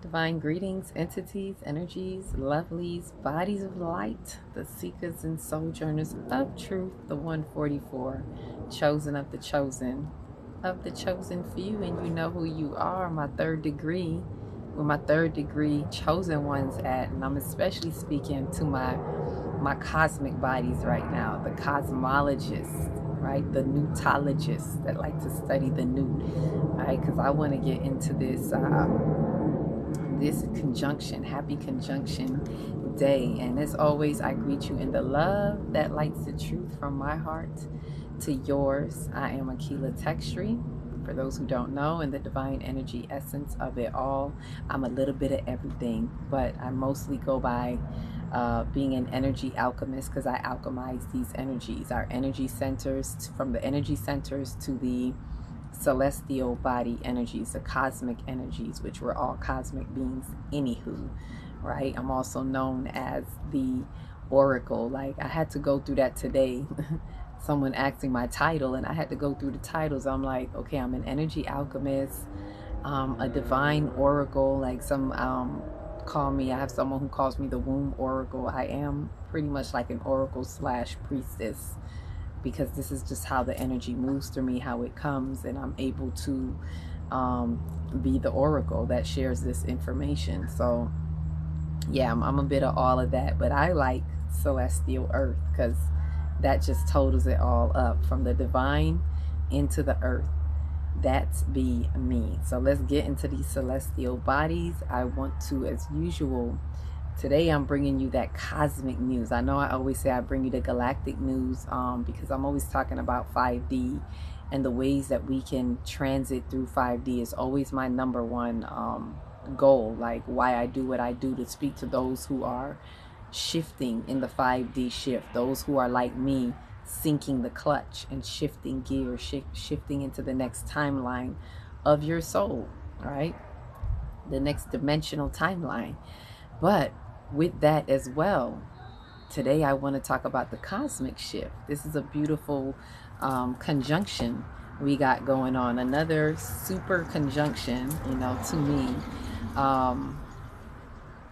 Divine greetings, entities, energies, lovelies, bodies of light, the seekers and sojourners of truth, the 144, chosen of the chosen few, and you know who you are, my third degree, where my third degree chosen ones at, and I'm especially speaking to my cosmic bodies right now, the cosmologists, right, the newtologists that like to study the newt, right, because I want to get into this conjunction, happy conjunction day. And as always, I greet you in the love that lights the truth from my heart to yours. I am Akilahtextri. For those who don't know, in the divine energy essence of it all, I'm a little bit of everything, but I mostly go by being an energy alchemist because I alchemize these energies, our energy centers, from the energy centers to the celestial body energies, the cosmic energies, which we're all cosmic beings anywho, right? I'm also known as the oracle. Like, I had to go through that today. Someone asking my title, and I had to go through the titles. I'm like, okay, I'm an energy alchemist, a divine oracle. Like, some call me, I have someone who calls me the womb oracle. I am pretty much like an oracle slash priestess, because this is just how the energy moves through me, how it comes, and I'm able to be the oracle that shares this information. So yeah, I'm a bit of all of that, but I like celestial earth because that just totals it all up, from the divine into the earth. That's be me. So let's get into these celestial bodies. I want to, as usual, today I'm bringing you that cosmic news. I know I always say I bring you the galactic news because I'm always talking about 5D, and the ways that we can transit through 5D is always my number one goal. Like, why I do what I do, to speak to those who are shifting in the 5D shift, those who are like me, sinking the clutch and shifting gears, shifting into the next timeline of your soul, right? The next dimensional timeline. But with that as well, today I want to talk about the cosmic shift. This is a beautiful conjunction we got going on. Another super conjunction, to me.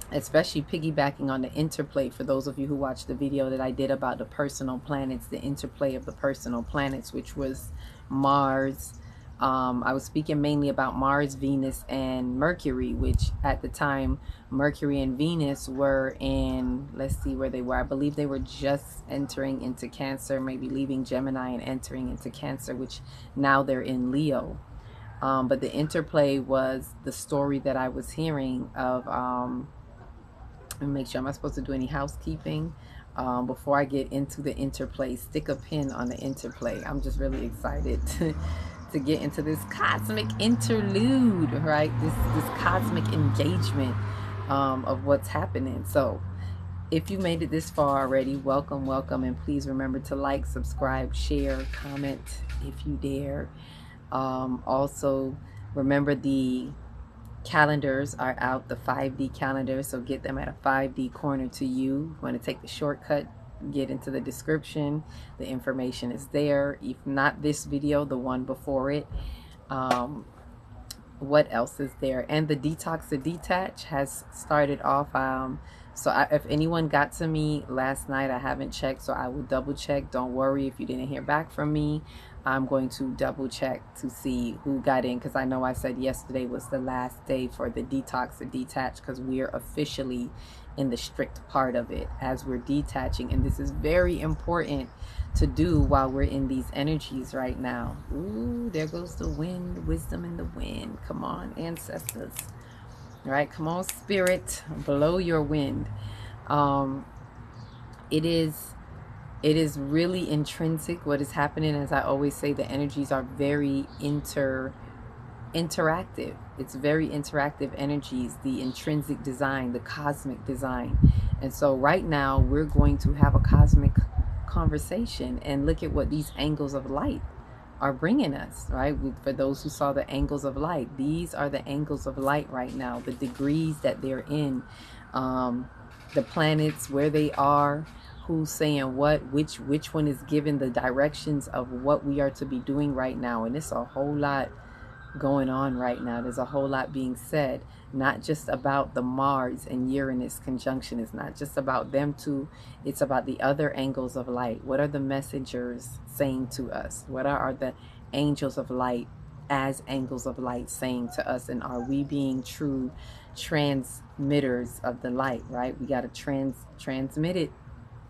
Especially piggybacking on the interplay, for those of you who watched the video that I did about the personal planets, the interplay of the personal planets, which was Mars. I was speaking mainly about Mars, Venus, and Mercury, which at the time, Mercury and Venus were in, let's see where they were. I believe they were just entering into Cancer, maybe leaving Gemini and entering into Cancer, which now they're in Leo. But the interplay was the story that I was hearing of, and make sure, am I supposed to do any housekeeping before I get into the interplay? Stick a pin on the interplay. I'm just really excited to get into this cosmic interlude, right? This cosmic engagement of what's happening. So if you made it this far already, welcome, welcome, and please remember to like, subscribe, share, comment if you dare. Also, remember the calendars are out, the 5D calendars, so get them at a 5D corner to you. If you want to take the shortcut, get into the description. The information is there. If not this video, the one before it. What else is there? And the detox to detach has started off. If anyone got to me last night, I haven't checked, so I will double check. Don't worry if you didn't hear back from me. I'm going to double check to see who got in, because I know I said yesterday was the last day for the detox to detach, because we're officially in the strict part of it as we're detaching, and this is very important to do while we're in these energies right now. Ooh, there goes the wind, wisdom in the wind. Come on, ancestors. All right, come on, spirit, blow your wind. It is really intrinsic what is happening. As I always say, the energies are very interactive. It's very interactive energies, the intrinsic design, the cosmic design. And so right now we're going to have a cosmic conversation and look at what these angles of light are bringing us, right? For those who saw the angles of light, these are the angles of light right now, the degrees that they're in, the planets, where they are, who's saying what, which one is given the directions of what we are to be doing right now. And it's a whole lot going on right now. There's a whole lot being said, not just about the Mars and Uranus conjunction. It's not just about them two. It's about the other angles of light. What are the messengers saying to us? What are the angels of light as angles of light saying to us? And are we being true transmitters of the light, right? We got to transmit it,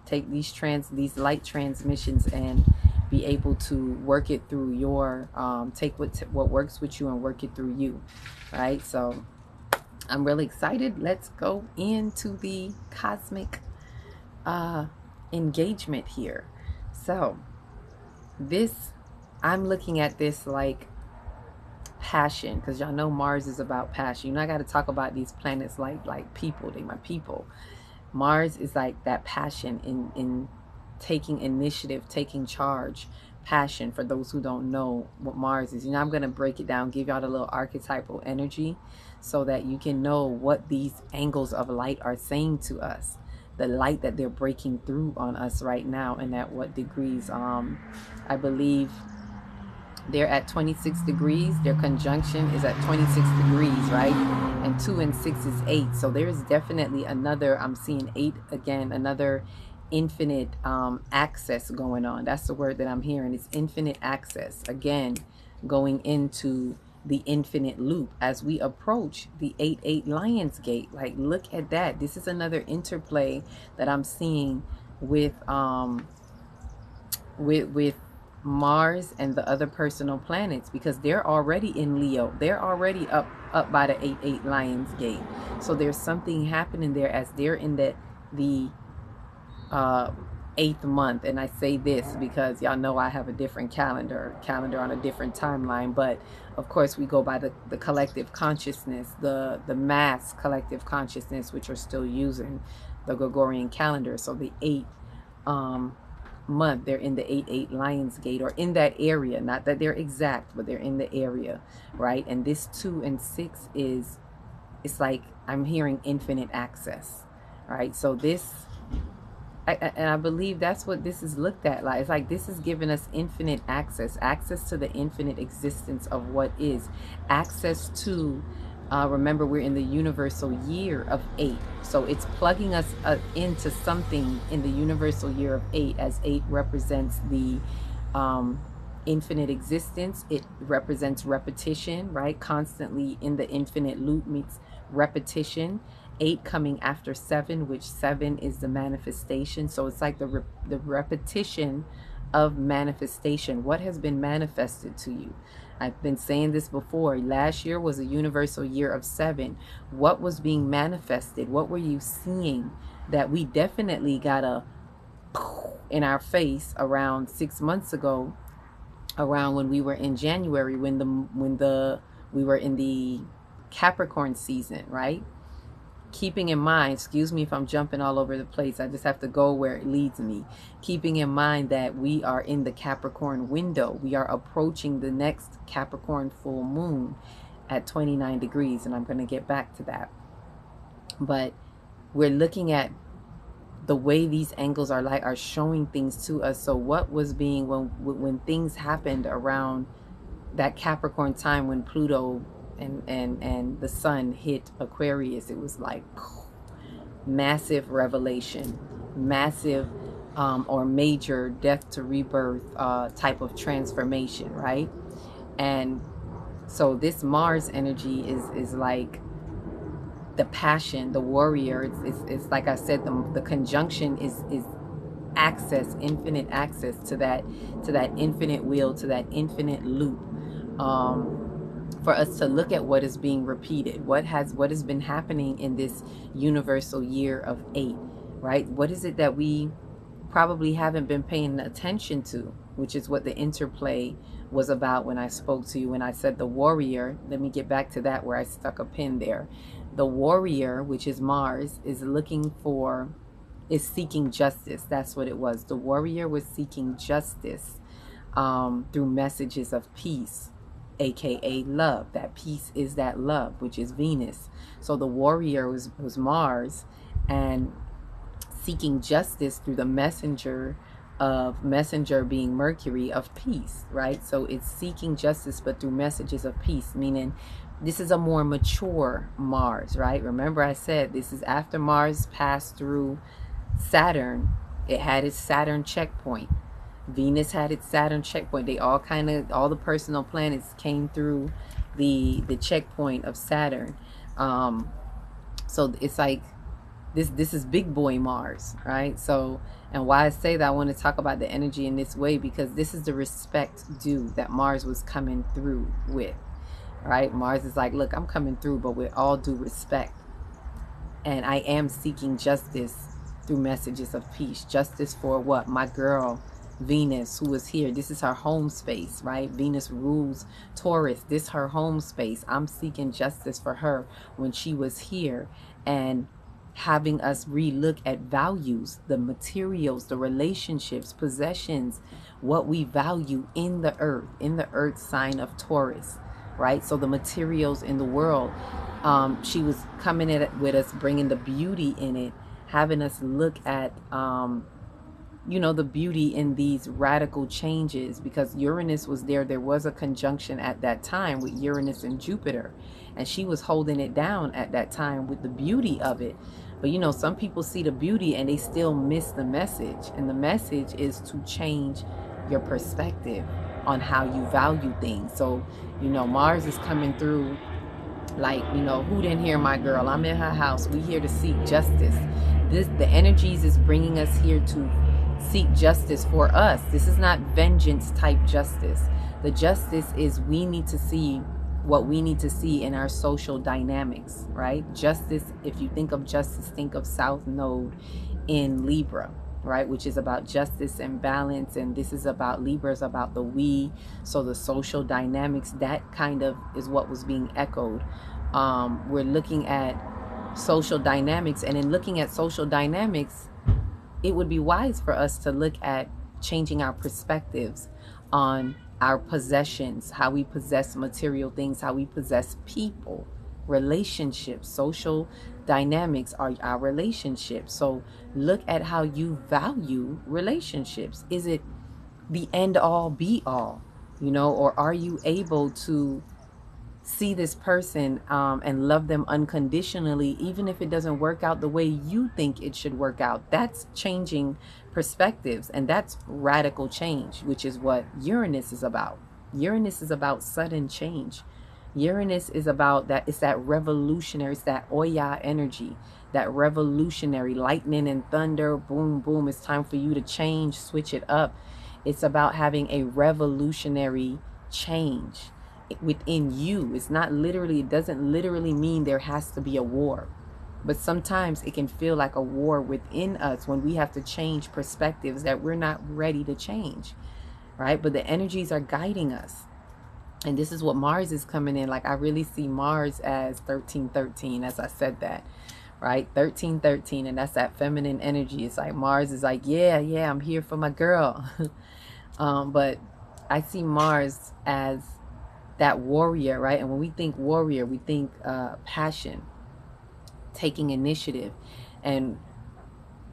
take these light transmissions and be able to work it through your take what works with you and work it through you, right? So I'm really excited. Let's go into the cosmic engagement here. So this, I'm looking at this like passion, because y'all know Mars is about passion. You know, I got to talk about these planets like people. They my people. Mars is like that passion in taking initiative, taking charge, passion. For those who don't know what Mars is, you know, I'm going to break it down, give y'all the little archetypal energy so that you can know what these angles of light are saying to us, the light that they're breaking through on us right now, and at what degrees. I believe they're at 26 degrees. Their conjunction is at 26 degrees, right? And 2 and 6 is 8. So there's definitely another, I'm seeing 8 again, another infinite access going on. That's the word that I'm hearing. It's infinite access. Again, going into the infinite loop as we approach the 8-8 Lion's Gate. Like, look at that. This is another interplay that I'm seeing with Mars and the other personal planets, because they're already in Leo. They're already up by the 8-8 Lion's Gate. So there's something happening there as they're in the 8th month. And I say this because y'all know I have a different calendar on a different timeline, but of course we go by the collective consciousness, the mass collective consciousness, which are still using the Gregorian calendar. So the 8th month, they're in the 8-8 Lion's Gate, or in that area. Not that they're exact, but they're in the area, right? And this 2 and 6 is, it's like I'm hearing infinite access, right? So this, and I believe that's what this is looked at like. It's like this is giving us infinite access to the infinite existence of what is, access to remember, we're in the universal year of 8. So it's plugging us into something in the universal year of 8, as 8 represents the infinite existence. It represents repetition, right? Constantly in the infinite loop meets repetition. 8 coming after 7, which 7 is the manifestation. So it's like the repetition of manifestation. What has been manifested to you? I've been saying this before. Last year was a universal year of 7. What was being manifested? What were you seeing that we definitely got a in our face around 6 months ago, around when we were in January, when we were in the Capricorn season, right? Keeping in mind, excuse me if I'm jumping all over the place, I just have to go where it leads me. Keeping in mind that we are in the Capricorn window. We are approaching the next Capricorn full moon at 29 degrees, and I'm going to get back to that. But we're looking at the way these angles are showing things to us. So what was being, when things happened around that Capricorn time, when Pluto and the sun hit Aquarius, it was like massive revelation, massive or major death to rebirth type of transformation, right? And so this Mars energy is like the passion, the warrior. It's like I said, the conjunction is access, infinite access to that infinite wheel, to that infinite loop. For us to look at what is being repeated, what has been happening in this universal year of 8, right? What is it that we probably haven't been paying attention to, which is what the interplay was about when I spoke to you, when I said the warrior. Let me get back to that, where I stuck a pin there. The warrior, which is Mars, is seeking justice. That's what it was. The warrior was seeking justice through messages of peace, aka love. That peace is that love, which is Venus. So the warrior was Mars, and seeking justice through the messenger of messenger being Mercury of peace, right? So it's seeking justice, but through messages of peace, meaning this is a more mature Mars, right? Remember I said this is after Mars passed through Saturn. It had its Saturn checkpoint. Venus had its Saturn checkpoint. They all kind of, all the personal planets came through the checkpoint of Saturn. So it's like this is big boy Mars, right? So, and why I say that, I want to talk about the energy in this way because this is the respect due that Mars was coming through with, right? Mars is like, look, I'm coming through, but with all due respect, and I am seeking justice through messages of peace. Justice for what? My girl Venus, who is here. This is her home space, right? Venus rules Taurus. This is her home space. I'm seeking justice for her when she was here, and having us relook at values, the materials, the relationships, possessions, what we value in the earth sign of Taurus, right? So the materials in the world, she was coming at it with us, bringing the beauty in it, having us look at, the beauty in these radical changes, because Uranus was there. There was a conjunction at that time with Uranus and Jupiter, and she was holding it down at that time with the beauty of it. But some people see the beauty and they still miss the message. And the message is to change your perspective on how you value things. So, Mars is coming through like, who didn't hear my girl? I'm in her house. We here to seek justice. The energies is bringing us here to seek justice for us. This is not vengeance type justice. The justice is we need to see what we need to see in our social dynamics, right? Justice, if you think of justice, think of South Node in Libra, right? Which is about justice and balance. And this is about Libra, is about the we. So the social dynamics, that kind of is what was being echoed. We're looking at social dynamics, and in looking at social dynamics, it would be wise for us to look at changing our perspectives on our possessions, how we possess material things, how we possess people, relationships. Social dynamics are our relationships. So look at how you value relationships. Is it the end all be all, or are you able to see this person and love them unconditionally, even if it doesn't work out the way you think it should work out? That's changing perspectives, and that's radical change, which is what Uranus is about. Uranus is about sudden change. Uranus is about that. It's that revolutionary, it's that Oya energy, that revolutionary lightning and thunder, boom, boom. It's time for you to change, switch it up. It's about having a revolutionary change within you. It's not literally, it doesn't literally mean there has to be a war, but sometimes it can feel like a war within us when we have to change perspectives that we're not ready to change, right? But the energies are guiding us, and this is what Mars is coming in. Like, I really see Mars as 1313, as I said that, right? 1313, and that's that feminine energy. It's like Mars is like, yeah, I'm here for my girl. But I see Mars as that warrior, right? And when we think warrior, we think passion, taking initiative. And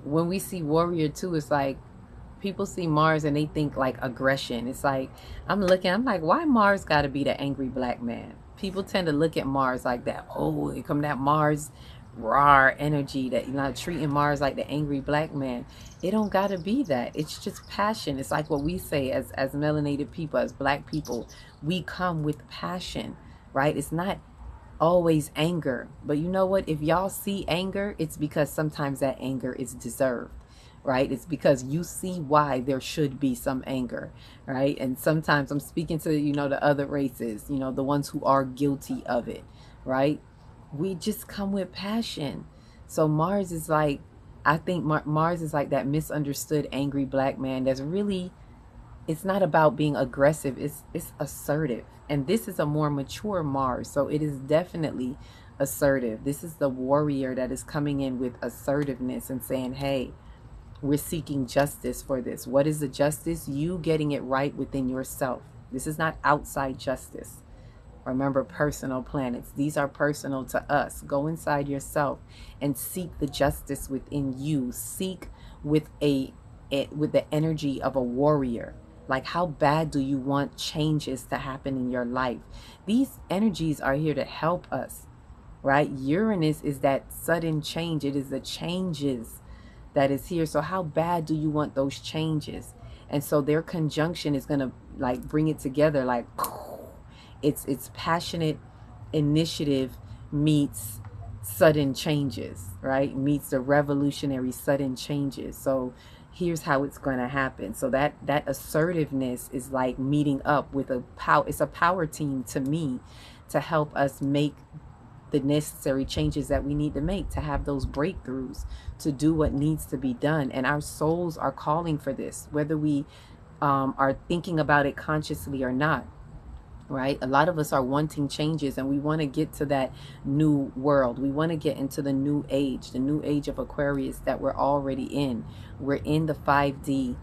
when we see warrior too, it's like people see Mars and they think like aggression. It's like, I'm like, why Mars got to be the angry black man? People tend to look at Mars like that. Oh, here come that Mars raw energy, that treating Mars like the angry black man. It don't gotta be that. It's just passion. It's like what we say as melanated people, as black people, we come with passion, right? It's not always anger, but you know what? If y'all see anger, it's because sometimes that anger is deserved, right? It's because you see why there should be some anger, right? And sometimes I'm speaking to the other races, the ones who are guilty of it, right? We just come with passion. So Mars is like, I think Mars is like that misunderstood angry black man that's really, it's not about being aggressive, it's assertive. And this is a more mature Mars, so it is definitely assertive. This is the warrior that is coming in with assertiveness and saying, hey, we're seeking justice for this. What is the justice? You getting it right within yourself. This is not outside justice. Remember, personal planets. These are personal to us. Go inside yourself and seek the justice within you. Seek with a it with the energy of a warrior. Like, how bad do you want changes to happen in your life? These energies are here to help us, right? Uranus is that sudden change. It is the changes that is here. So how bad do you want those changes? And so their conjunction is going to like bring it together. Like, it's passionate initiative meets sudden changes, right? Meets the revolutionary sudden changes. So here's how it's going to happen. So that assertiveness is like meeting up with a power. It's a power team to me to help us make the necessary changes that we need to make, to have those breakthroughs, to do what needs to be done. And our souls are calling for this, whether we are thinking about it consciously or not. Right? A lot of us are wanting changes, and we want to get to that new world. We want to get into the new age of Aquarius that we're already in. We're in the 5D,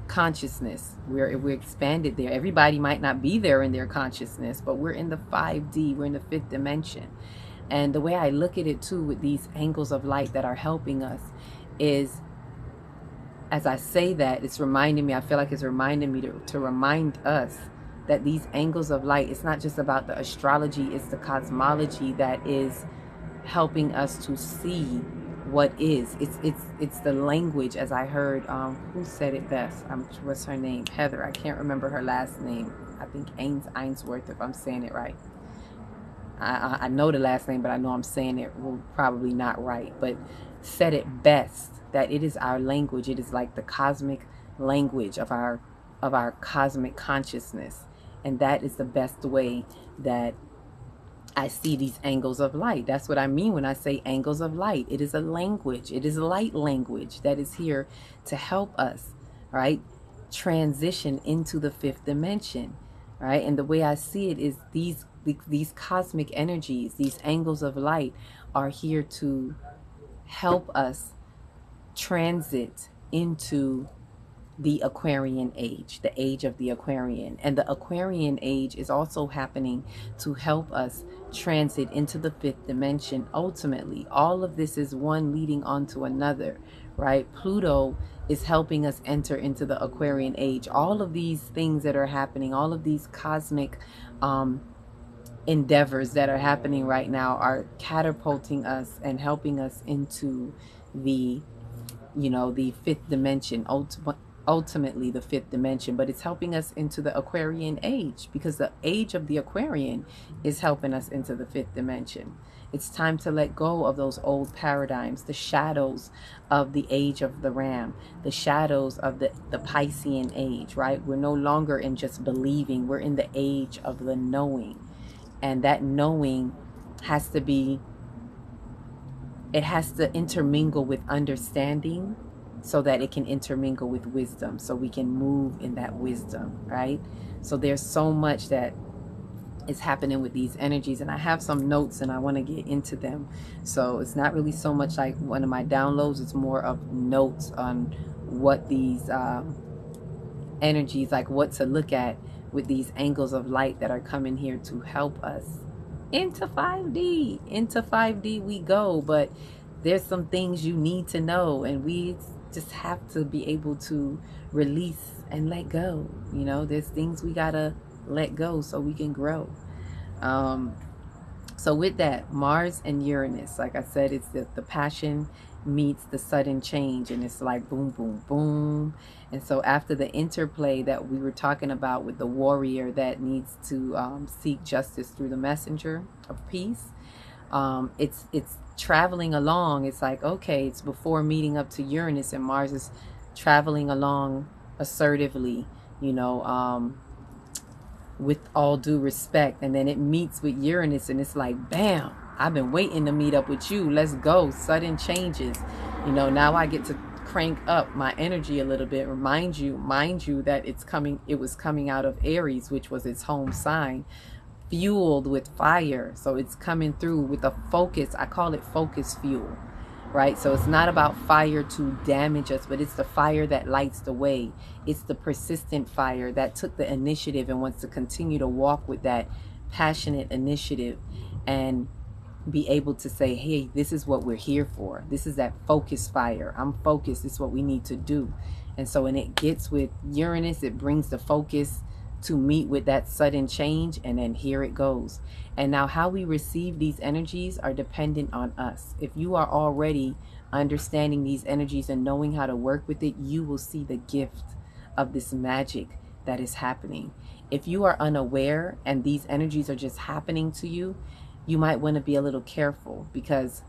consciousness. We're expanded there. Everybody might not be there in their consciousness, but we're in the 5D. We're in the 5th dimension. And the way I look at it too, with these angles of light that are helping us, is, as I say that, it's reminding me, I feel like it's reminding me to remind us that these angles of light, it's not just about the astrology, it's the cosmology that is helping us to see what is. It's the language, as I heard, who said it best? What's her name? Heather. I can't remember her last name. I think Ainsworth, if I'm saying it right. I know the last name, but I know I'm saying it probably not right. But said it best, that it is our language. It is like the cosmic language of our cosmic consciousness. And that is the best way that I see these angles of light. That's what I mean when I say angles of light. It is a language. It is light language that is here to help us, right, transition into the 5th dimension, right? And the way I see it is these cosmic energies, these angles of light, are here to help us transit into the Aquarian age, the age of the Aquarian. And the Aquarian age is also happening to help us transit into the 5th dimension. Ultimately, all of this is one leading on to another, right? Pluto is helping us enter into the Aquarian age. All of these things that are happening, all of these cosmic endeavors that are happening right now are catapulting us and helping us into the the 5th dimension, ultimately the 5th dimension. But it's helping us into the Aquarian age, because the age of the Aquarian is helping us into the 5th dimension. It's time to let go of those old paradigms, the shadows of the age of the Ram, the shadows of the Piscean age, right? We're no longer in just believing. We're in the age of the knowing. And that knowing has to be, it has to intermingle with understanding, so that it can intermingle with wisdom, so we can move in that wisdom, right? So there's so much that is happening with these energies, and I have some notes and I want to get into them. So it's not really so much like one of my downloads, it's more of notes on what these energies, like what to look at with these angles of light that are coming here to help us into 5D. Into 5D we go, but there's some things you need to know, and we just have to be able to release and let go. There's things we gotta let go so we can grow. So with that, Mars and Uranus, like I said, it's the passion meets the sudden change, and it's like boom, boom, boom. And so after the interplay that we were talking about with the warrior that needs to seek justice through the messenger of peace, it's traveling along. It's like, okay, it's before meeting up to Uranus, and Mars is traveling along assertively, with all due respect. And then it meets with Uranus, and it's like, bam, I've been waiting to meet up with you. Let's go. Sudden changes. Now I get to crank up my energy a little bit. Mind you that it was coming out of Aries, which was its home sign, fueled with fire. So it's coming through with a focus. I call it focus fuel, right? So it's not about fire to damage us, but it's the fire that lights the way. It's the persistent fire that took the initiative and wants to continue to walk with that passionate initiative. And be able to say, hey, this is what we're here for. This is that focus fire. I'm focused. This is what we need to do. And so when it gets with Uranus, it brings the focus to meet with that sudden change, and then here it goes. And now how we receive these energies are dependent on us. If you are already understanding these energies and knowing how to work with it, you will see the gift of this magic that is happening. If you are unaware and these energies are just happening to you, you might want to be a little careful, because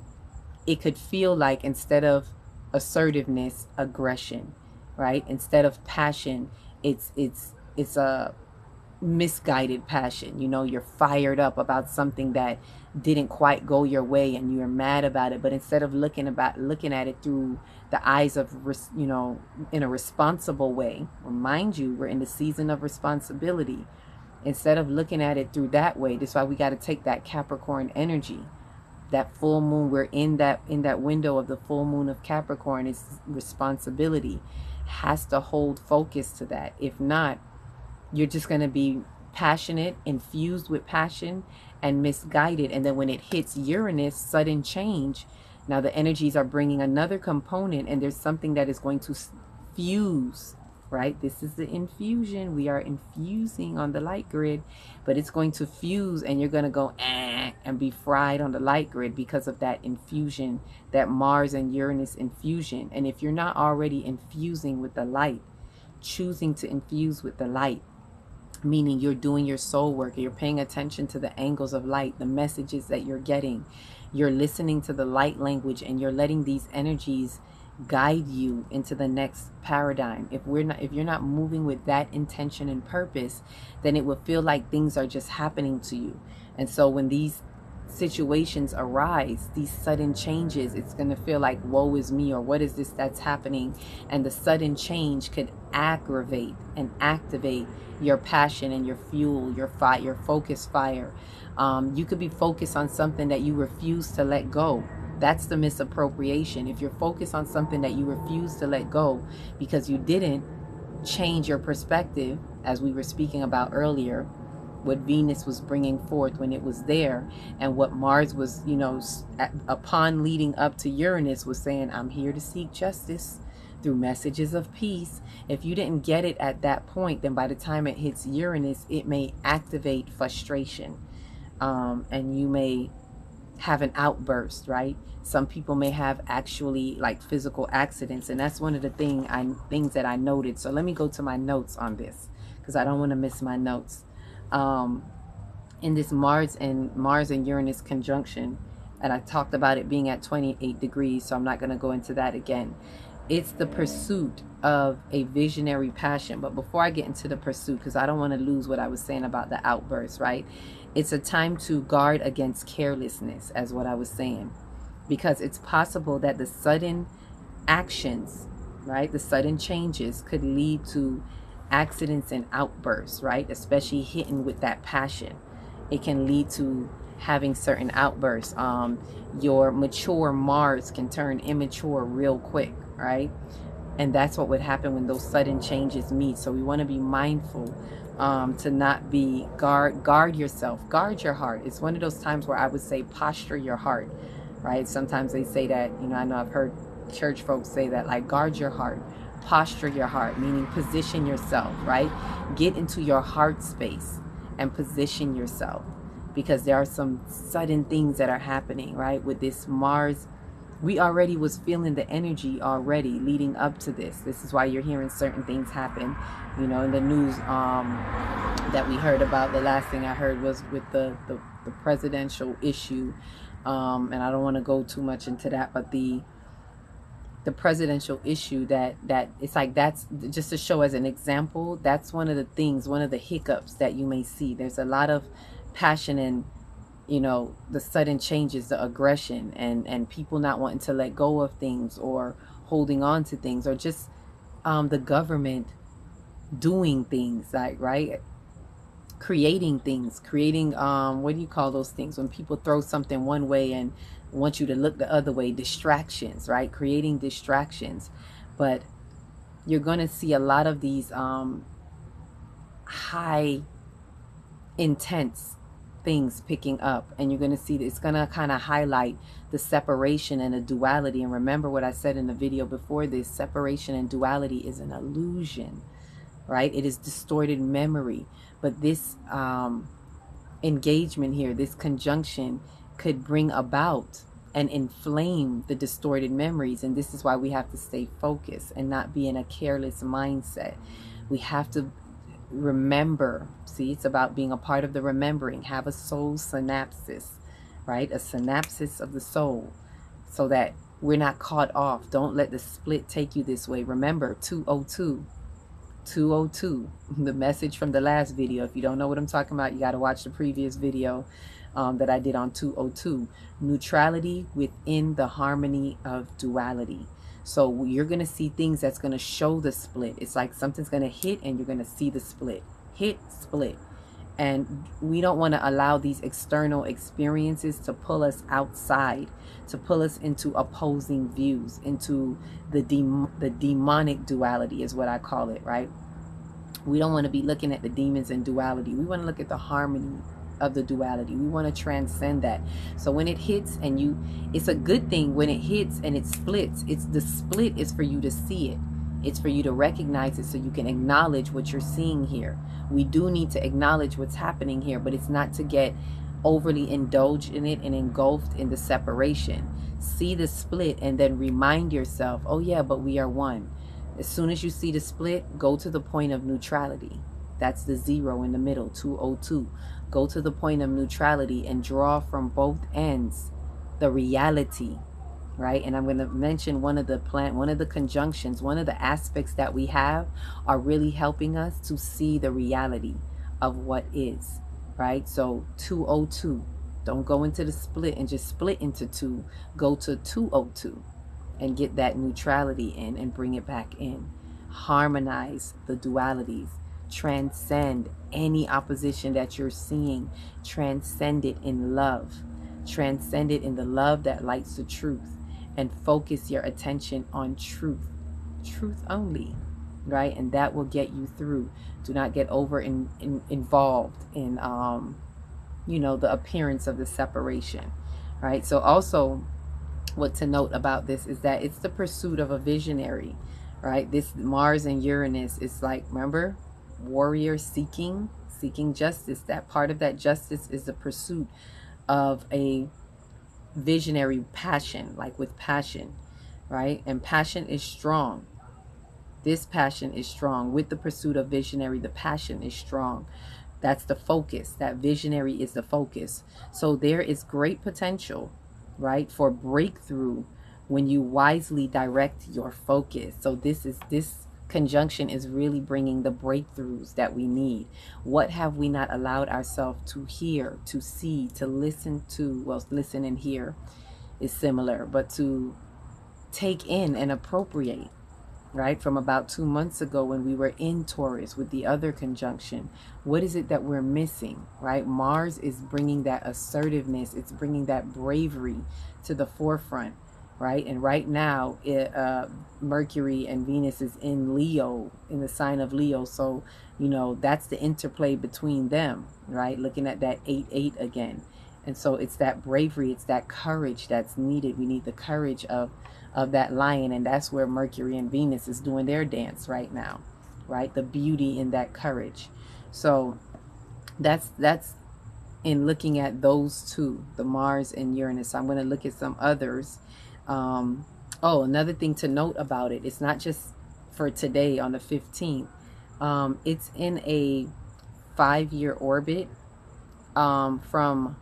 it could feel like, instead of assertiveness, aggression, right? Instead of passion, it's a misguided passion. You know, you're fired up about something that didn't quite go your way and you're mad about it, but instead of looking at it through the eyes of, you know, in a responsible way, well, mind you, we're in the season of responsibility. Instead of looking at it through that way, that's why we got to take that Capricorn energy, that full moon. We're in that window of the full moon of Capricorn. It's responsibility, has to hold focus to that. If not, you're just going to be passionate, infused with passion, and misguided. And then when it hits Uranus, sudden change, now the energies are bringing another component, and there's something that is going to fuse, right? This is the infusion. We are infusing on the light grid, but it's going to fuse, and you're going to go and be fried on the light grid because of that infusion, that Mars and Uranus infusion. And if you're not already infusing with the light, choosing to infuse with the light, meaning you're doing your soul work, you're paying attention to the angles of light, the messages that you're getting, you're listening to the light language, and you're letting these energies guide you into the next paradigm. If you're not moving with that intention and purpose, then it will feel like things are just happening to you. And so when these situations arise, these sudden changes, it's going to feel like, woe is me, or what is this that's happening? And the sudden change could aggravate and activate your passion and your fuel, your fire, your focus fire. You could be focused on something that you refuse to let go. That's the misappropriation. If you're focused on something that you refuse to let go because you didn't change your perspective, as we were speaking about earlier, what Venus was bringing forth when it was there, and what Mars was, you know, upon leading up to Uranus, was saying, I'm here to seek justice through messages of peace. If you didn't get it at that point, then by the time it hits Uranus, it may activate frustration, and you may have an outburst, right? Some people may have actually like physical accidents, and that's one of the things that I noted. So let me go to my notes on this, because I don't want to miss my notes. In this Mars and Uranus conjunction, and I talked about it being at 28 degrees, so I'm not going to go into that again. It's the pursuit of a visionary passion. But before I get into the pursuit, because I don't want to lose what I was saying about the outburst, right? It's a time to guard against carelessness, as what I was saying, because it's possible that the sudden actions, right, the sudden changes could lead to accidents and outbursts, right? Especially hitting with that passion, it can lead to having certain outbursts. Your mature Mars can turn immature real quick, right? And that's what would happen when those sudden changes meet. So we want to be mindful to not be guard yourself, guard your heart. It's one of those times where I would say posture your heart, right? Sometimes they say that, you know, I know I've heard church folks say that, like, guard your heart, posture your heart, meaning position yourself, right? Get into your heart space and position yourself, because there are some sudden things that are happening, right? With this Mars, we already was feeling the energy already leading up to this. This is why you're hearing certain things happen, you know, in the news that we heard about. The last thing I heard was with the presidential issue, and I don't want to go too much into that, but the presidential issue, that it's like, that's just to show as an example, that's one of the things, one of the hiccups that you may see. There's a lot of passion and, you know, the sudden changes, the aggression, and people not wanting to let go of things, or holding on to things, or just the government doing things, like, right, creating things, what do you call those things when people throw something one way and want you to look the other way? Distractions, right? Creating distractions. But you're going to see a lot of these high intense things picking up, and you're going to see that it's going to kind of highlight the separation and the duality. And remember what I said in the video before this: separation and duality is an illusion, right? It is distorted memory. But this engagement here, this conjunction, could bring about and inflame the distorted memories. And this is why we have to stay focused and not be in a careless mindset. We have to remember. See, it's about being a part of the remembering. Have a soul synapsis, right? A synapsis of the soul, so that we're not caught off. Don't let the split take you this way. Remember, 202, the message from the last video. If you don't know what I'm talking about, you got to watch the previous video that I did on 202. Neutrality within the harmony of duality. So you're going to see things that's going to show the split. It's like something's going to hit and you're going to see the split. Hit, split. And we don't want to allow these external experiences to pull us outside, to pull us into opposing views, into the demonic duality is what I call it, right? We don't want to be looking at the demons and duality. We want to look at the harmony of the duality. We want to transcend that. So when it hits and it's a good thing when it hits and it splits. The split is for you to see it. It's for you to recognize it so you can acknowledge what you're seeing here. We do need to acknowledge what's happening here, but it's not to get overly indulged in it and engulfed in the separation. See the split and then remind yourself, oh yeah, but we are one. As soon as you see the split, go to the point of neutrality. That's the 0 in the middle, 202. Go to the point of neutrality and draw from both ends the reality, right? And I'm going to mention one of the conjunctions, one of the aspects that we have are really helping us to see the reality of what is, right? So 202, don't go into the split and just split into 2. Go to 202 and get that neutrality in and bring it back in. Harmonize the dualities. Transcend any opposition that you're seeing. Transcend it in love. Transcend it in the love that lights the truth. And focus your attention on truth. Truth only, right? And that will get you through. Do not get involved in, the appearance of the separation, right? So also, what to note about this is that it's the pursuit of a visionary, right? This Mars and Uranus is like, remember, warrior seeking justice. That part of that justice is the pursuit of a visionary passion, like with passion, right? And passion is strong. This passion is strong. With the pursuit of visionary, the passion is strong. That's the focus. That visionary is the focus. So there is great potential, right, for breakthrough when you wisely direct your focus. So this conjunction is really bringing the breakthroughs that we need. What have we not allowed ourselves to hear, to see, to listen to? Well, listen and hear is similar, but to take in and appropriate, right? From about 2 months ago when we were in Taurus with the other conjunction, what is it that we're missing, right? Mars is bringing that assertiveness. It's bringing that bravery to the forefront, right? And right now, Mercury and Venus is in Leo, in the sign of Leo. So, that's the interplay between them, right? Looking at that 8-8 again. And so it's that bravery, it's that courage that's needed. We need the courage of that lion. And that's where Mercury and Venus is doing their dance right now, right? The beauty in that courage. So that's in looking at those two, the Mars and Uranus. I'm going to look at some others. Another thing to note about it, it's not just for today on the 15th. It's in a 5-year orbit from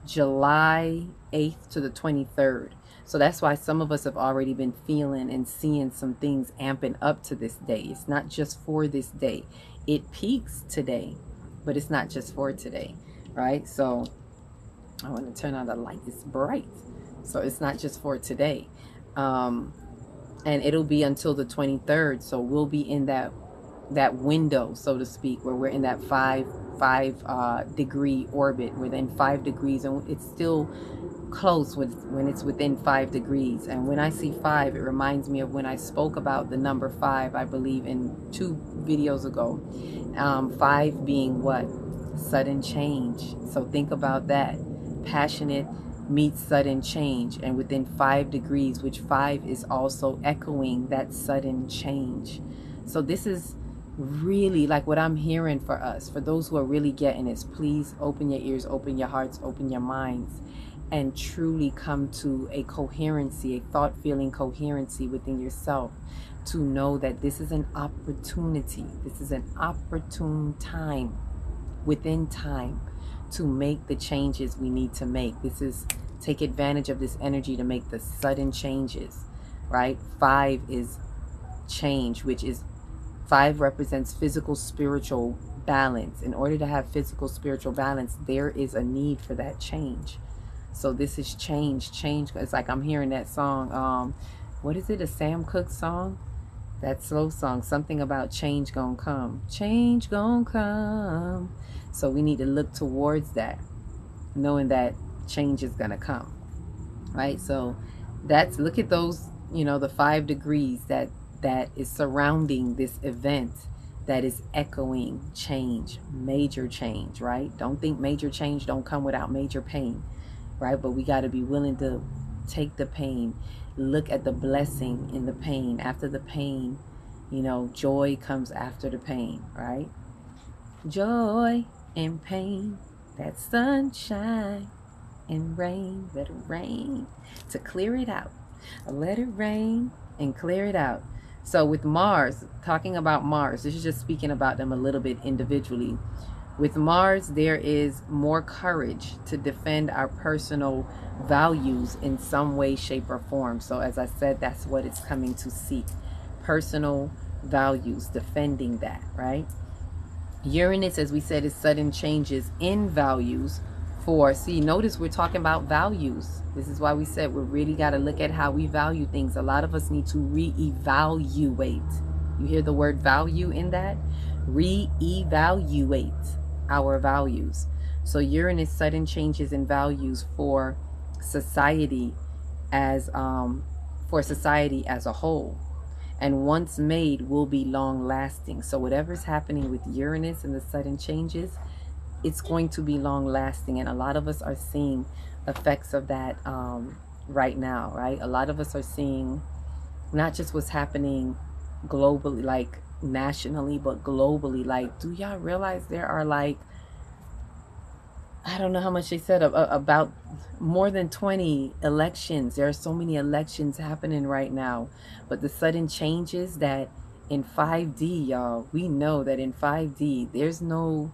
July 8th to the 23rd. So that's why some of us have already been feeling and seeing some things amping up to this day. It's not just for this day. It peaks today, but it's not just for today, right? So I want to turn on the light. It's bright. So it's not just for today. And it'll be until the 23rd. So we'll be in that window, so to speak, where we're in that 5 degree orbit, within 5 degrees, and it's still close when it's within 5 degrees. And when I see 5, it reminds me of when I spoke about the number 5, I believe in 2 videos ago. 5 being what? sudden change. So think about that. Passionate meets sudden change. And within 5 degrees, which 5 is also echoing that sudden change. So this is really like what I'm hearing for us. For those who are really getting this, please open your ears, open your hearts, open your minds, and truly come to a coherency, a thought, feeling coherency within yourself, to know that this is an opportunity. This is an opportune time, within time, to make the changes we need to make. This is, take advantage of this energy to make the sudden changes, right? 5 is change, which is, 5 represents physical, spiritual balance. In order to have physical, spiritual balance, there is a need for that change. So this is change. It's like I'm hearing that song. What is it? A Sam Cooke song? That slow song. Something about change gonna come. Change gonna come. So we need to look towards that, knowing that change is gonna come. Right? So that's, look at those, the 5 degrees that is surrounding this event, that is echoing change, major change, right? Don't think major change don't come without major pain, right? But we got to be willing to take the pain, look at the blessing in the pain. After the pain, joy comes after the pain, right? Joy and pain, that sunshine and rain, let it rain to clear it out. Let it rain and clear it out. So with Mars, talking about Mars, this is just speaking about them a little bit individually. With Mars, there is more courage to defend our personal values in some way, shape, or form. So as I said, that's what it's coming to seek. Personal values, defending that, right? Uranus, as we said, is sudden changes in values. See, notice we're talking about values. This is why we said we really got to look at how we value things. A lot of us need to reevaluate. You hear the word value in that? Reevaluate our values. So Uranus, sudden changes in values for society as a whole. And once made, will be long lasting. So whatever's happening with Uranus and the sudden changes, it's going to be long lasting. And a lot of us are seeing effects of that right now, right? A lot of us are seeing not just what's happening globally, like nationally, but globally. Like, do y'all realize there are, like, I don't know how much they said, about more than 20 elections. There are so many elections happening right now. But the sudden changes that in 5D, y'all, we know that in 5D, there's no,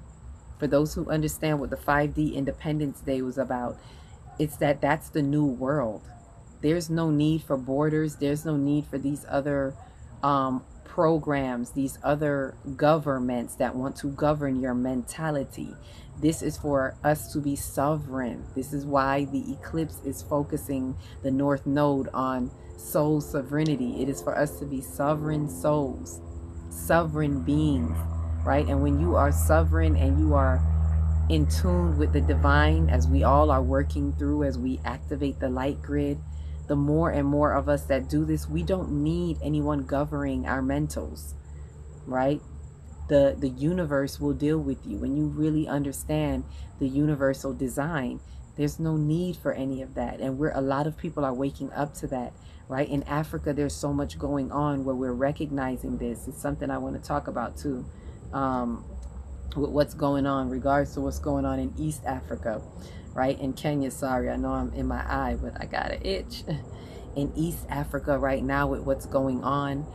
for those who understand what the 5D Independence Day was about, it's that's the new world. There's no need for borders. There's no need for these other programs, these other governments that want to govern your mentality. This is for us to be sovereign. This is why the eclipse is focusing the North Node on soul sovereignty. It is for us to be sovereign souls, sovereign beings, right? And when you are sovereign and you are in tune with the divine, as we all are working through, as we activate the light grid, the more and more of us that do this, we don't need anyone governing our mentals, right? The universe will deal with you. When you really understand the universal design, there's no need for any of that. And a lot of people are waking up to that, right? In Africa, there's so much going on where we're recognizing this. It's something I want to talk about too, with what's going on, regards to what's going on in East Africa, right? In Kenya, sorry, I know I'm in my eye, but I got an itch. In East Africa right now with what's going on,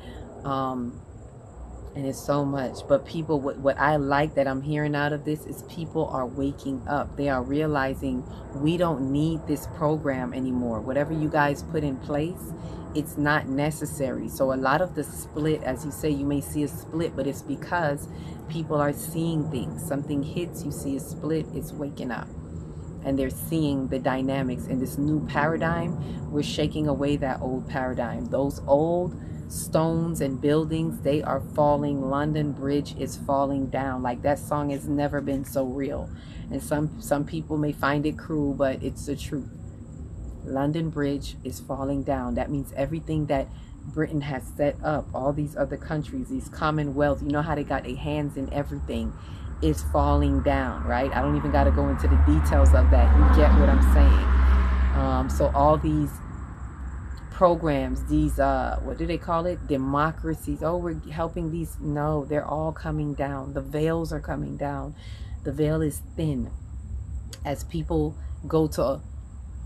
and it's so much. But people, what I like that I'm hearing out of this is people are waking up. They are realizing we don't need this program anymore. Whatever you guys put in place, it's not necessary. So a lot of the split, as you say, you may see a split, but it's because people are seeing things. Something hits, you see a split, it's waking up. And they're seeing the dynamics in this new paradigm. We're shaking away that old paradigm. Those old stones and buildings, they are falling. London Bridge is falling down. Like, that song has never been so real. And some people may find it cruel, but it's the truth. London Bridge is falling down. That means everything that Britain has set up, all these other countries, these commonwealths, you know how they got their hands in everything. is falling down, right? I don't even got to go into the details of that. You get what I'm saying? So all these programs, these what do they call it, democracies, oh, we're helping these, no, they're all coming down. The veils are coming down. The veil is thin as people go to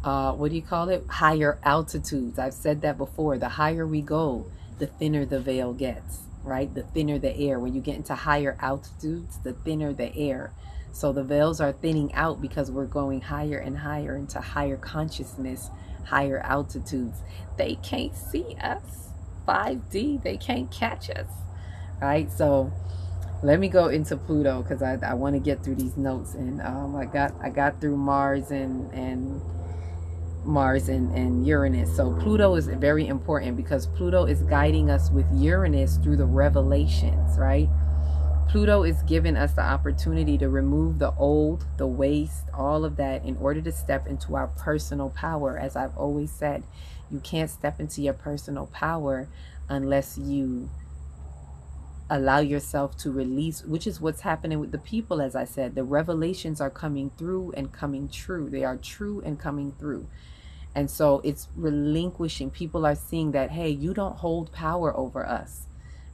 what do you call it, higher altitudes. I've said that before. The higher we go, the thinner the veil gets, right? The thinner the air. When you get into higher altitudes, the thinner the air. So the veils are thinning out because we're going higher and higher into higher consciousness, higher altitudes. They can't see us. 5D, they can't catch us, right? So let me go into Pluto because I want to get through these notes. And I got through Mars and Uranus. So Pluto is very important because Pluto is guiding us with Uranus through the revelations, right? Pluto is giving us the opportunity to remove the old, the waste, all of that in order to step into our personal power. As I've always said, you can't step into your personal power unless you allow yourself to release, which is what's happening with the people. As I said, the revelations are coming through and coming true. They are true and coming through. And so it's relinquishing. People are seeing that, hey, you don't hold power over us,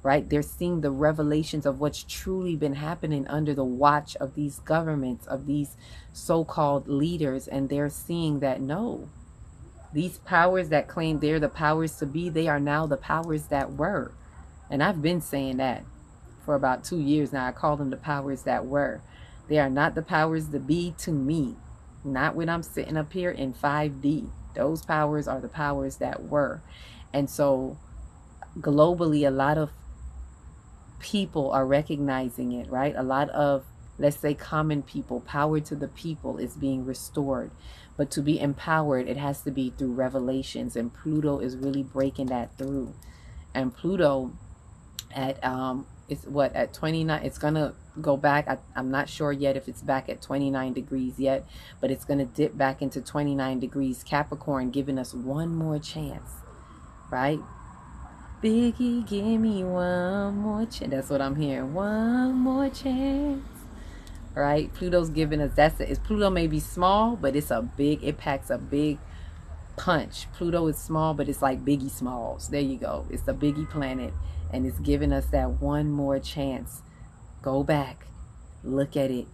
right? They're seeing the revelations of what's truly been happening under the watch of these governments, of these so-called leaders. And they're seeing that, no, these powers that claim they're the powers to be, they are now the powers that were. And I've been saying that for about 2 years now. I call them the powers that were. They are not the powers to be to me. Not when I'm sitting up here in 5D. Those powers are the powers that were. And so globally, a lot of people are recognizing it, right? A lot of, let's say, common people, power to the people is being restored. But to be empowered, it has to be through revelations. And Pluto is really breaking that through. And Pluto at it's what, at 29, it's gonna go back. I'm not sure yet if it's back at 29 degrees yet, but it's gonna dip back into 29 degrees Capricorn, giving us one more chance, right? Biggie, give me one more chance. That's what I'm hearing. One more chance, right? Pluto's giving us, that's it. Pluto may be small, but it's a big, it packs a big punch. Pluto is small, but it's like Biggie Smalls. There you go. It's the Biggie planet. And it's giving us that one more chance. Go back, look at it,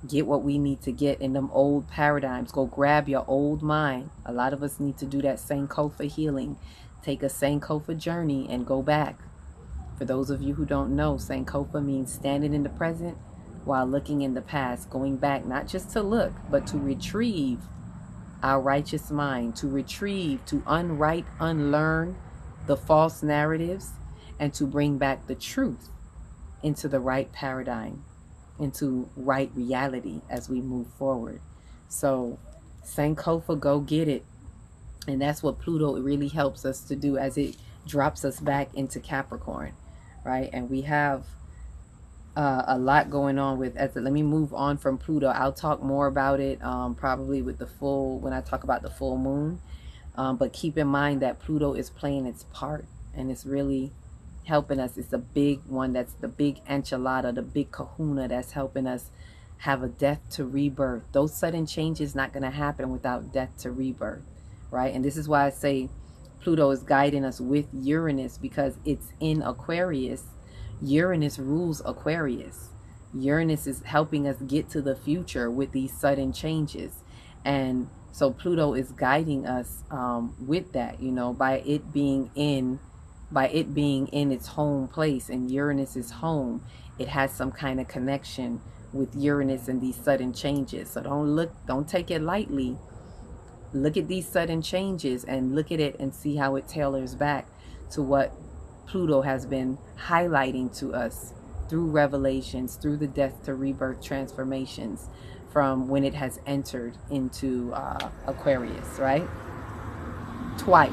get what we need to get in them old paradigms. Go grab your old mind. A lot of us need to do that Sankofa healing. Take a Sankofa journey and go back. For those of you who don't know, Sankofa means standing in the present while looking in the past. Going back, not just to look, but to retrieve our righteous mind. To retrieve, to unwrite, unlearn the false narratives, and to bring back the truth into the right paradigm, into right reality as we move forward. So Sankofa, go get it. And that's what Pluto really helps us to do as it drops us back into Capricorn, right? And we have a lot going on with, let me move on from Pluto. I'll talk more about it probably with the full, when I talk about the full moon. But keep in mind that Pluto is playing its part, and it's really helping us. It's a big one. That's the big enchilada, the big kahuna that's helping us have a death to rebirth. Those sudden changes not going to happen without death to rebirth, right? And this is why I say Pluto is guiding us with Uranus, because it's in Aquarius. Uranus rules Aquarius. Uranus is helping us get to the future with these sudden changes. And so Pluto is guiding us with that, you know, by it being in its home place, and Uranus is home. It has some kind of connection with Uranus and these sudden changes. So don't take it lightly. Look at these sudden changes and look at it and see how it tailors back to what Pluto has been highlighting to us through revelations, through the death to rebirth transformations from when it has entered into Aquarius, right? Twice.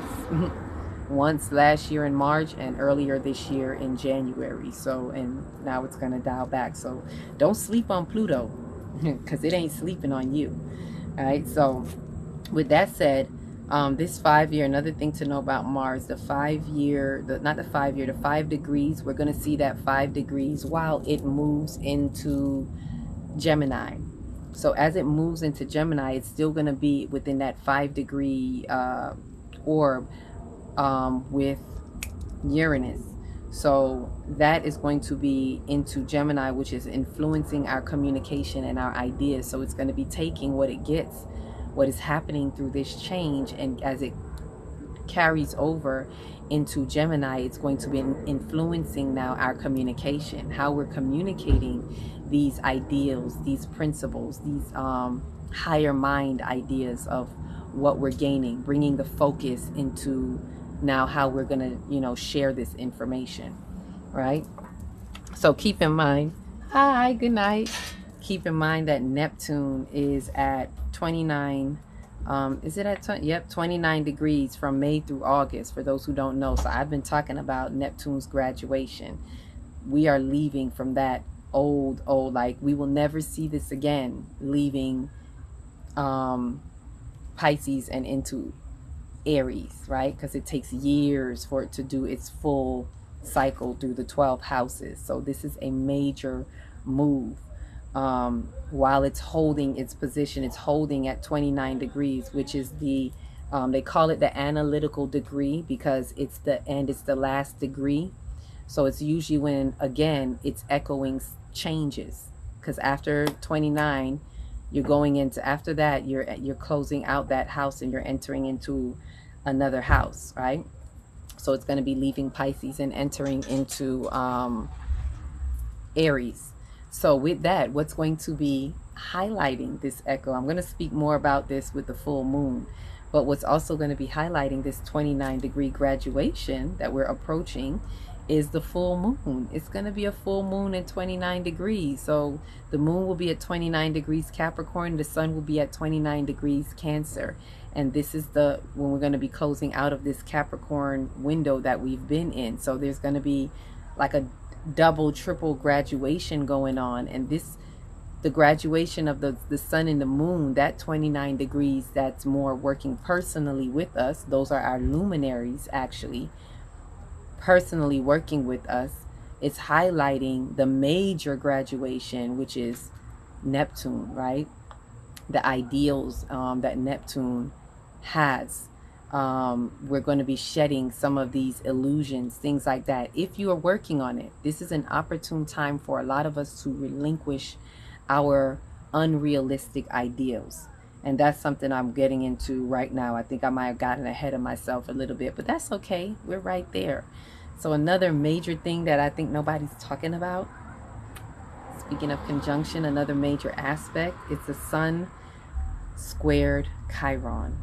Once last year in March and earlier this year in January. So, and now it's going to dial back. So don't sleep on Pluto because it ain't sleeping on you. All right. So with that said, This 5 year, another thing to know about Mars, the 5 year, not the 5 year, the 5 degrees, we're going to see that 5 degrees while it moves into Gemini. So as it moves into Gemini, it's still going to be within that 5 degree orb with Uranus. So that is going to be into Gemini, which is influencing our communication and our ideas. So it's going to be taking what it gets, what is happening through this change, and as it carries over into Gemini, it's going to be influencing now our communication, how we're communicating these ideals, these principles, these higher mind ideas of what we're gaining, bringing the focus into now how we're going to, share this information, right? So keep in mind, hi, good night. Keep in mind that Neptune is at 29, is it at 20? Yep, 29 degrees from May through August, for those who don't know. So I've been talking about Neptune's graduation. We are leaving from that old, like we will never see this again, leaving Pisces and into Aries, right? Because it takes years for it to do its full cycle through the 12 houses. So this is a major move. While it's holding its position, it's holding at 29 degrees, which is the they call it the analytical degree because it's the last degree. So it's usually when, again, it's echoing changes, because after 29 you're going into, after that you're closing out that house and you're entering into another house, right? So it's going to be leaving Pisces and entering into Aries. So with that, what's going to be highlighting this echo, I'm going to speak more about this with the full moon, but what's also going to be highlighting this 29-degree graduation that we're approaching is the full moon. It's going to be a full moon at 29 degrees. So the moon will be at 29 degrees Capricorn, the sun will be at 29 degrees Cancer. And this is when we're going to be closing out of this Capricorn window that we've been in. So there's going to be like a double, triple graduation going on. And the graduation of the sun and the moon, that 29 degrees, that's more working personally with us. Those are our luminaries, actually, personally working with us. It's highlighting the major graduation, which is Neptune, right? The ideals that Neptune has. We're going to be shedding some of these illusions, things like that. If you are working on it, this is an opportune time for a lot of us to relinquish our unrealistic ideals. And that's something I'm getting into right now. I think I might have gotten ahead of myself a little bit, but that's okay. We're right there. So another major thing that I think nobody's talking about, speaking of conjunction, another major aspect, it's the sun squared Chiron,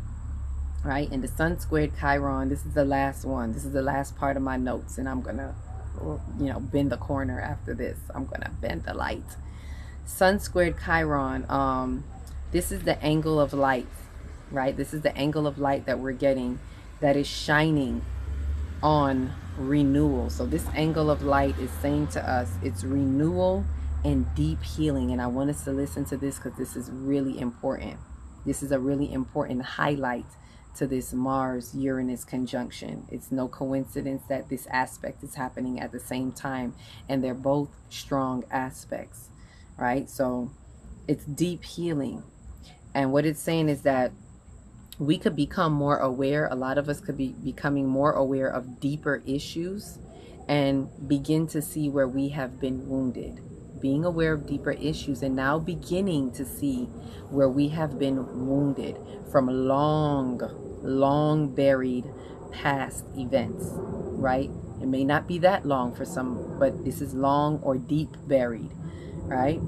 right? And the sun squared Chiron, this is the last one. This is the last part of my notes, and I'm going to, bend the corner after this. I'm going to bend the light. Sun squared Chiron, this is the angle of light, right? This is the angle of light that we're getting that is shining on renewal. So this angle of light is saying to us, it's renewal and deep healing. And I want us to listen to this because this is really important. This is a really important highlight to this Mars-Uranus conjunction. It's no coincidence that this aspect is happening at the same time, and they're both strong aspects, right? So it's deep healing. And what it's saying is that we could become more aware. A lot of us could be becoming more aware of deeper issues and begin to see where we have been wounded. Being aware of deeper issues and now beginning to see where we have been wounded from long buried past events, right? It may not be that long for some, but this is long or deep buried, right?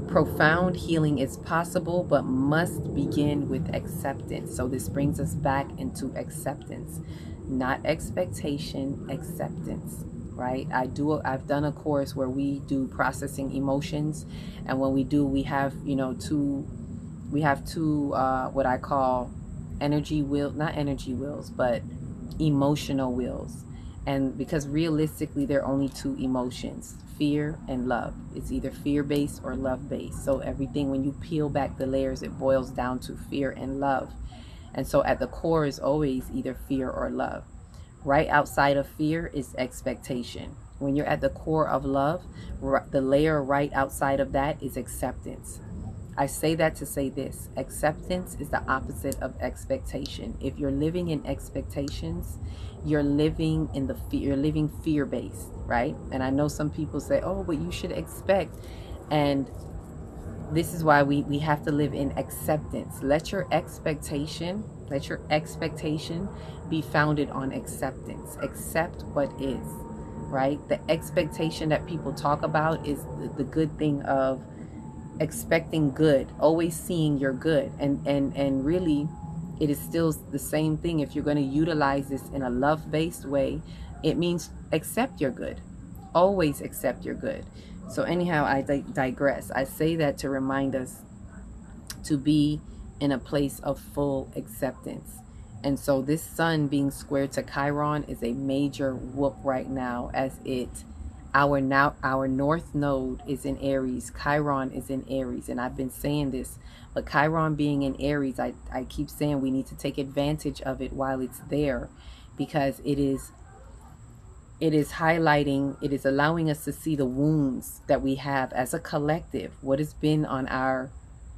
Profound healing is possible, but must begin with acceptance. So this brings us back into acceptance, not expectation, acceptance, right? I've done a course where we do processing emotions, and when we do, we have two what I call not energy wheels, but emotional wheels. And because realistically there are only two emotions, fear and love. It's either fear-based or love-based. So everything, when you peel back the layers, it boils down to fear and love. And so at the core is always either fear or love. Right outside of fear is expectation. When you're at the core of love, the layer right outside of that is acceptance. I say that to say this: acceptance is the opposite of expectation. If you're living in expectations, you're living in you're living fear-based, right? And I know some people say, oh, but you should expect. And this is why we have to live in acceptance. Let your expectation be founded on acceptance. Accept what is, right? The expectation that people talk about is the good thing of expecting good, always seeing your good, and really it is still the same thing. If you're going to utilize this in a love-based way, it means accept your good, always accept your good. So anyhow, I digress. I say that to remind us to be in a place of full acceptance. And so this sun being squared to Chiron is a major whoop right now, as our north node is in Aries. Chiron is in Aries. And I've been saying this, but Chiron being in Aries, I keep saying we need to take advantage of it while it's there, because it is highlighting, it is allowing us to see the wounds that we have as a collective, what has been on our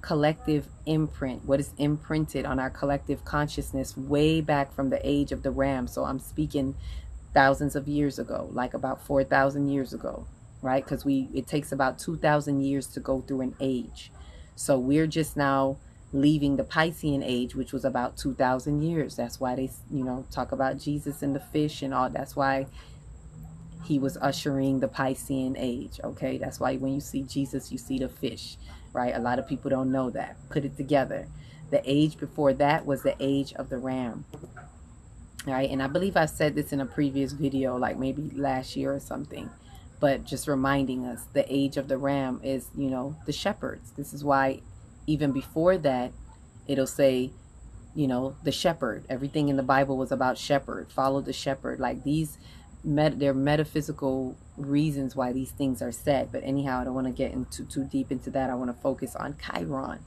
collective imprint, what is imprinted on our collective consciousness way back from the age of the ram. So I'm speaking thousands of years ago, like about 4,000 years ago, right? Because it takes about 2,000 years to go through an age. So we're just now leaving the Piscean age, which was about 2,000 years. That's why they, talk about Jesus and the fish and all. That's why he was ushering the Piscean age, okay? That's why when you see Jesus, you see the fish, right? A lot of people don't know that. Put it together. The age before that was the age of the ram, right? And I believe I said this in a previous video, like maybe last year or something, but just reminding us, the age of the ram is, the shepherds. This is why even before that, it'll say, the shepherd. Everything in the Bible was about shepherd. Follow the shepherd. Like these, they're metaphysical reasons why these things are said. But anyhow, I don't want to get into too deep into that. I want to focus on Chiron.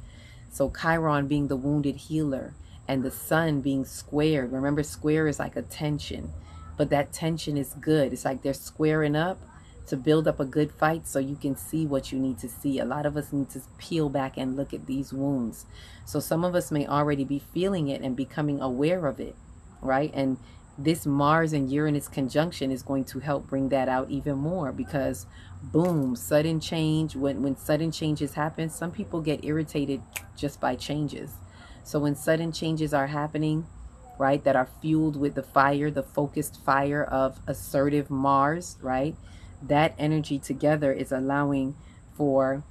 So Chiron being the wounded healer, and the sun being squared. Remember, square is like a tension, but that tension is good. It's like they're squaring up to build up a good fight so you can see what you need to see. A lot of us need to peel back and look at these wounds. So some of us may already be feeling it and becoming aware of it, right? And this Mars and Uranus conjunction is going to help bring that out even more, because boom, sudden change. When sudden changes happen, some people get irritated just by changes. So when sudden changes are happening, right, that are fueled with the fire, the focused fire of assertive Mars, right, that energy together is allowing for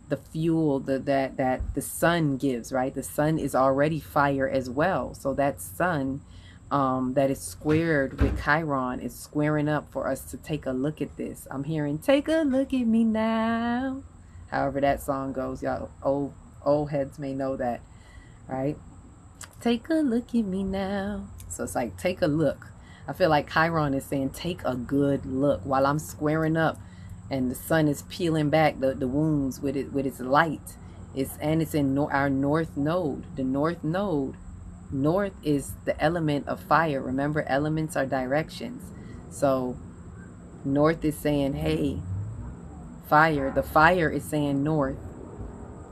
the fuel that the sun gives, right? The sun is already fire as well. So that sun that is squared with Chiron is squaring up for us to take a look at this. I'm hearing, take a look at me now. However that song goes, y'all old heads may know that, right? Take a look at me now. So it's like, take a look. I feel like Chiron is saying, take a good look while I'm squaring up and the sun is peeling back the wounds with its light. It's in our north node. The north node, north is the element of fire. Remember, elements are directions. So north is saying, hey, fire. The fire is saying north.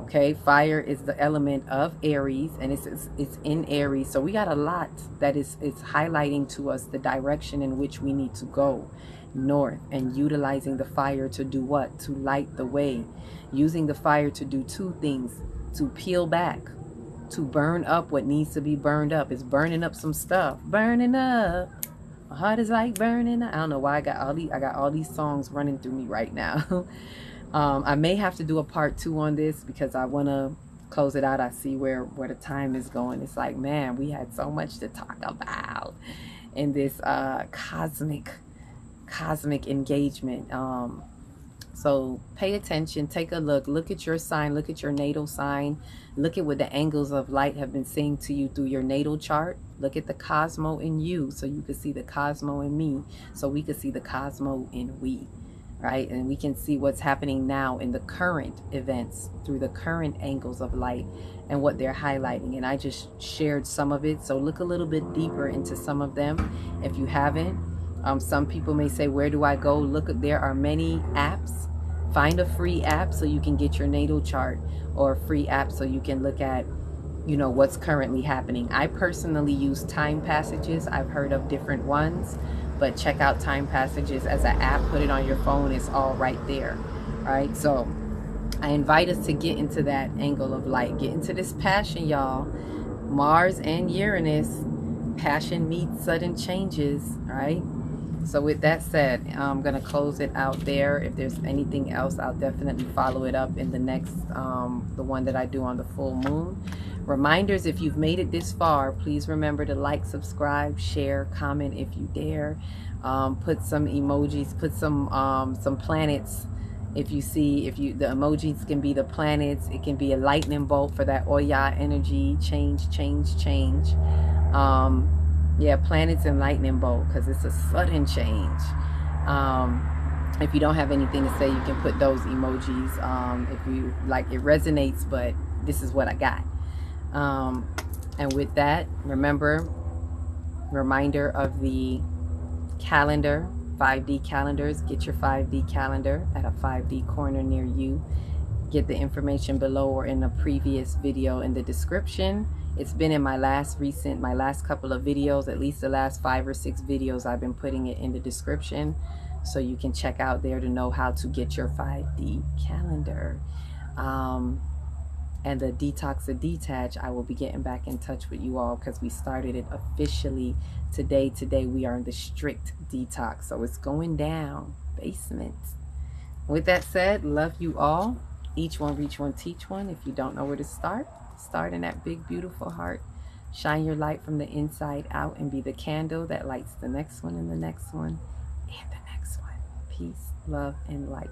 Okay, fire is the element of Aries, and it's in Aries. So we got a lot that is highlighting to us the direction in which we need to go north, and utilizing the fire to do what? To light the way. Using the fire to do two things: to peel back, to burn up what needs to be burned up. It's burning up some stuff. Burning up. My heart is like burning up. I don't know why I got all these songs running through me right now. I may have to do a part 2 on this because I want to close it out. I see where the time is going. It's like, man, we had so much to talk about in this cosmic engagement. So pay attention, take a look at your sign, look at your natal sign, look at what the angles of light have been saying to you through your natal chart. Look at the cosmo in you so you can see the cosmo in me, so we can see the cosmo in we. right? And we can see what's happening now in the current events through the current angles of light and what they're highlighting. And I just shared some of it. So look a little bit deeper into some of them if you haven't. Some people may say, where do I go? Look, there are many apps. Find a free app so you can get your natal chart, or a free app so you can look at, you know, what's currently happening. I personally use Time Passages. I've heard of different ones, but check out Time Passages as an app. Put it on your phone. It's all right there. All right. So I invite us to get into that angle of light. Get into this passion, y'all. Mars and Uranus. Passion meets sudden changes. Right. So with that said, I'm going to close it out there. If there's anything else, I'll definitely follow it up in the next, the one that I do on the full moon. Reminders, if you've made it this far, please remember to like, subscribe, share, comment if you dare. Put some emojis, put some planets. If you see, the emojis can be the planets. It can be a lightning bolt for that Oya energy. Change, change, change. Yeah, planets and lightning bolt, because it's a sudden change. If you don't have anything to say, you can put those emojis. If you like, it resonates, but this is what I got. And with that, remember, reminder of the calendar, 5D calendars. Get your 5D calendar at a 5D corner near you. Get the information below or in the previous video in the description. It's been in my last couple of videos, at least the last 5 or 6 videos. I've been putting it in the description, so you can check out there to know how to get your 5D calendar. And the detox or detach, I will be getting back in touch with you all, because we started it officially today. Today we are in the strict detox, so it's going down. Basement. With that said, love you all. Each one, reach one, teach one. If you don't know where to start, start in that big, beautiful heart. Shine your light from the inside out and be the candle that lights the next one and the next one and the next one. Peace, love, and light.